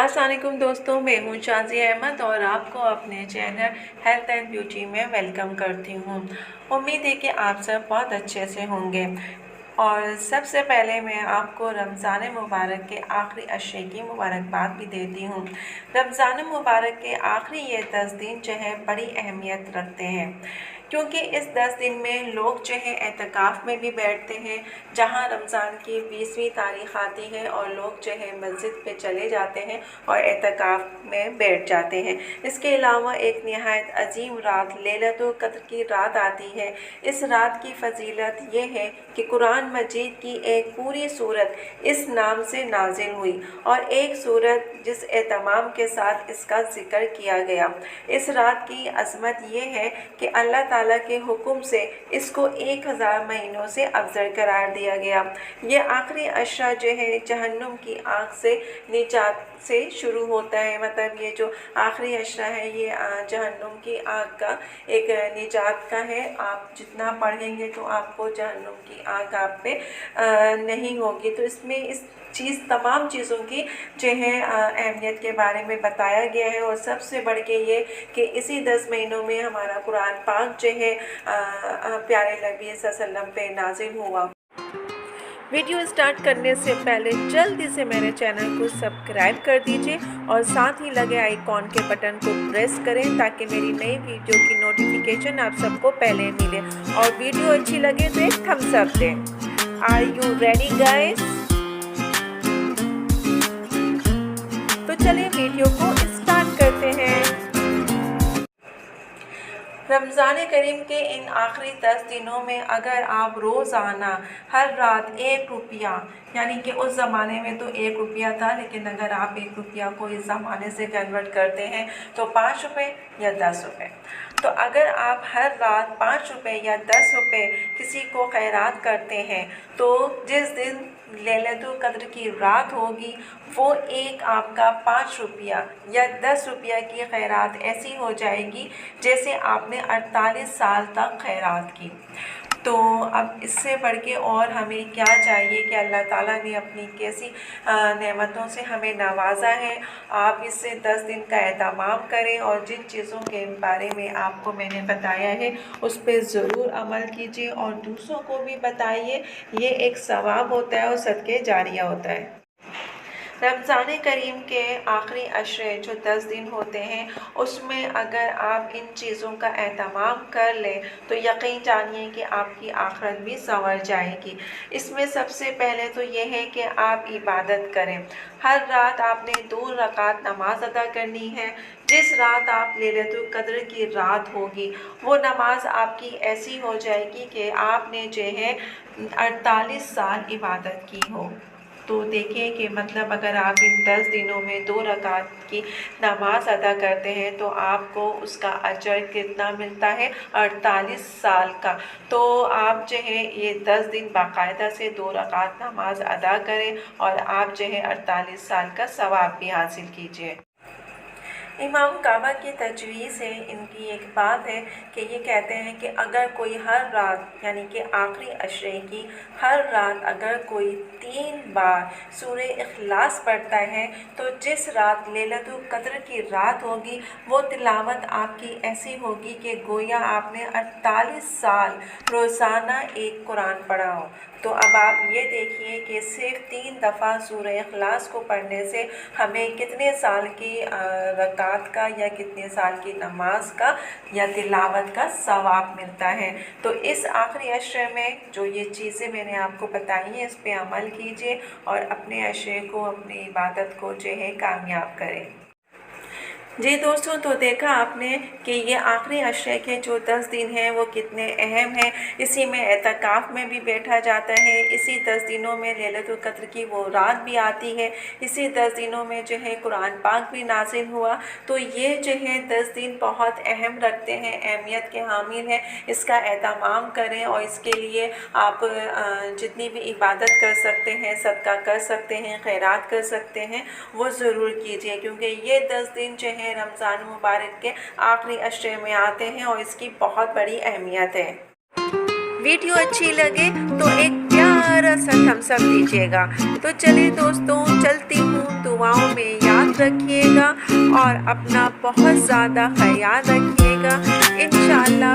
अस्सलाम वालेकुम दोस्तों, मैं हूँ शाज़िया अहमद और आपको अपने चैनल हेल्थ एंड ब्यूटी में वेलकम करती हूँ। उम्मीद है कि आप सब बहुत अच्छे से होंगे। और सबसे पहले मैं आपको रमज़ान मुबारक के आखिरी अशरे की मुबारकबाद भी देती हूँ। रमज़ान मुबारक के आखिरी ये 10 दिन जो है बड़ी अहमियत रखते हैं, क्योंकि इस 10 दिन में लोग जो है एतकाफ़ में भी बैठते हैं। जहाँ रमज़ान की 20वीं तारीख़ आती है और लोग जो है मस्जिद पे चले जाते हैं और एतकाफ़ में बैठ जाते हैं। इसके अलावा एक नहायत अजीम रात लैलतुल क़द्र की रात आती है। इस रात की फ़जीलत ये है कि कुरान मजीद की एक पूरी सूरत इस नाम से नाजिल हुई और एक सूरत जिस एहतमाम के साथ इसका ज़िक्र किया गया। इस रात की अज़मत ये है कि अल्लाह ताला के हुक्म से इसको 1000 महीनों से अफजल करार दिया गया। ये आखिरी अशरा जो है जहन्नुम की आग से निजात से शुरू होता है। मतलब ये जो आखिरी अशरा है ये जहन्नुम की आग का एक निजात का है। आप जितना पढ़ेंगे तो आपको जहन्नुम की आग आप पे नहीं होगी। तो इसमें इस तमाम चीज़ों की जो है अहमियत के बारे में बताया गया है। और सबसे बढ़ के ये कि इसी 10 महीनों में हमारा कुरान पाक जो है प्यारे नबी सल्लल्लाहु अलैहि वसल्लम पे नाजिल हुआ। वीडियो स्टार्ट करने से पहले जल्दी से मेरे चैनल को सब्सक्राइब कर दीजिए और साथ ही लगे आइकॉन के बटन को प्रेस करें ताकि मेरी नई वीडियो की नोटिफिकेशन आप सबको पहले मिले। और वीडियो अच्छी लगे तो एक थम्स अप दें। Are you ready guys? तो चलिए वीडियो को स्टार्ट करते हैं। रमज़ान करीम के इन आखिरी 10 दिनों में अगर आप रोज़ाना हर रात 1 रुपया, यानी कि उस ज़माने में तो 1 रुपया था, लेकिन अगर आप 1 रुपया को इस ज़माने से कन्वर्ट करते हैं तो 5 रुपये या 10 रुपये। तो अगर आप हर रात 5 रुपये या 10 रुपये किसी को खैरात करते हैं तो जिस दिन लैलतुल क़द्र की रात होगी वो एक आपका 5 रुपया या 10 रुपया की खैरात ऐसी हो जाएगी जैसे आपने 48 साल तक खैरात की। तो अब इससे बढ़ के और हमें क्या चाहिए कि अल्लाह ताला ने अपनी कैसी नेमतों से हमें नवाजा है। आप इससे 10 दिन का एहतमाम करें और जिन चीज़ों के बारे में आपको मैंने बताया है उस पर ज़रूर अमल कीजिए और दूसरों को भी बताइए। ये एक सवाब होता है और सदके जारिया होता है। रमज़ान करीम के आखिरी अशरे जो 10 दिन होते हैं उसमें अगर आप इन चीज़ों का एहतमाम कर लें तो यकीन जानिए कि आपकी आखिरत भी संवर जाएगी। इसमें सबसे पहले तो ये है कि आप इबादत करें। हर रात आपने 2 रकात नमाज अदा करनी है। जिस रात आप लैलतुल क़द्र की रात होगी वो नमाज आपकी ऐसी हो जाएगी कि आपने जो है 48 साल इबादत की हो। तो देखिए कि मतलब अगर आप इन 10 दिनों में 2 रकात की नमाज अदा करते हैं तो आपको उसका अजर कितना मिलता है, 48 साल का। तो आप जो है ये 10 दिन बाकायदा से 2 रकात नमाज अदा करें और आप जो है 48 साल का सवाब भी हासिल कीजिए। इमाम काबा की तजवीज़ है, इनकी एक बात है कि ये कहते हैं कि अगर कोई हर रात यानी कि आखिरी अशरे की हर रात अगर कोई 3 बार सूरे इखलास पढ़ता है तो जिस रात लैलतुल क़द्र की रात होगी वो तिलावत आपकी ऐसी होगी कि गोया आपने 48 साल रोज़ाना एक कुरान पढ़ा हो। तो अब आप ये देखिए कि सिर्फ 3 दफ़ा सूरह इखलास को पढ़ने से हमें कितने साल की रकात का या कितने साल की नमाज का या तिलावत का सवाब मिलता है। तो इस आखिरी अशरे में जो ये चीज़ें मैंने आपको बताई हैं इस पे अमल कीजिए और अपने अशरे को, अपनी इबादत को जो है कामयाब करें। जी दोस्तों, तो देखा आपने कि ये आखिरी अशरे के जो 10 दिन हैं वो कितने अहम हैं। इसी में एतकाफ़ में भी बैठा जाता है। इसी 10 दिनों में लैलतुल क़द्र की वो रात भी आती है। इसी 10 दिनों में जो है कुरान पाक भी नाज़िल हुआ। तो ये जो है 10 दिन बहुत अहम रखते हैं, अहमियत के हामिल हैं। इसका एहतमाम करें और इसके लिए आप जितनी भी इबादत कर सकते हैं, सदका कर सकते हैं, खैरात कर सकते हैं, वो ज़रूर कीजिए, क्योंकि ये 10 दिन जो है रमज़ान मुबारक के आखिरी अशरे में आते हैं और इसकी बहुत बड़ी अहमियत है। वीडियो अच्छी लगे तो एक प्यारा सा थम्स अप दीजिएगा। तो चलिए दोस्तों, चलती हूँ, दुआओं में याद یاد رکھیے گا اور اپنا بہت زیادہ خیال رکھیے گا۔ انشاءاللہ